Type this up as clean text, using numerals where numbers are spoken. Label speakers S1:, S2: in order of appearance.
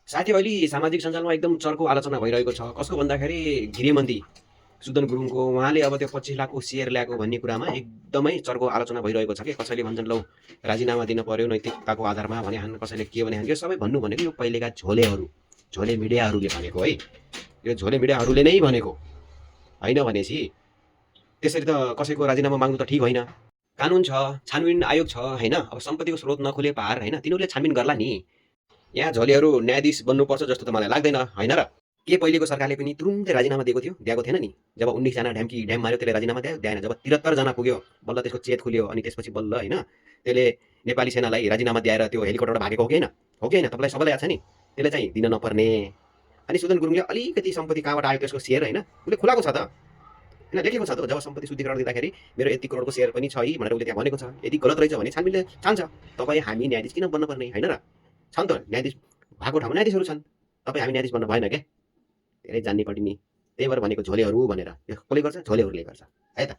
S1: साथी अहिले सामाजिक सञ्जालमा एकदम चर्को आलोचना भइरहेको छ। कसको भन्दाखेरि गृहमन्त्री सुदन गुरुङको, उहाँले अब त्यो 25 लाखको सेयर ल्याएको भन्ने कुरामा एकदमै चर्को आलोचना भइरहेको छ के। कसैले भन्छन् लौ राजीनामा दिन पर्यो नैतिकताको आधारमा भने हान्, कसैले के भने हान्। यो सबै भन्नु भनेको यो पहिलेका झोलेहरू, झोले मिडियाहरूले भनेको है। यो झोले मिडियाहरूले नै भनेको होइन भनेपछि त्यसरी त कसैको राजीनामा माग्नु त ठिक होइन। कानुन छ, छानबिन आयोग छ होइन। अब सम्पत्तिको स्रोत नखुले पार होइन, तिनीहरूले छानबिन गर्ला नि। यहाँ झोलेहरू न्यायाधीश बन्नुपर्छ जस्तो त मलाई लाग्दैन होइन र। के पहिलेको सरकारले पनि तुरुन्तै राजीनामा दिएको थिएन नि। जब 19 जना ढ्याम्की ढ्याम मार्यो त्यसले राजीनामा दिएन। जब 73 जना पुग्यो बल्ल त्यसको चेत खुल्यो अनि त्यसपछि बल्ल होइन त्यसले नेपाली सेनालाई राजीनामा दिएर त्यो हेलिकप्टरबाट भागेको हो कि होइन? हो कि होइन? तपाईँलाई सबैलाई याद छ नि। त्यसले चाहिँ दिन नपर्ने। अनि सुदन गुरुङले अलिकति सम्पत्ति कहाँबाट आयो त्यसको सेयर होइन उसले खुलाएको छ त, होइन लेखेको छ त। जब सम्पत्ति शुद्धिकरण दिँदाखेरि मेरो यति करोडको सेयर पनि छ है भनेर उसले त्यहाँ भनेको छ। यदि गलत रहेछ भने छानबिनले छान्छ। तपाईँ हामी न्यायाधीश किन बन्न पर्ने होइन र? छन् त न्यायाधीश, भएको ठाउँमा न्यायाधीशहरू छन्। तपाईँ हामी न्यायाधीश बन्न भएन क्या। धेरै जान्ने पढ्ने, त्यही भएर भनेको झोलेहरू भनेर। यो कसले गर्छ? झोलेहरूले गर्छ है त।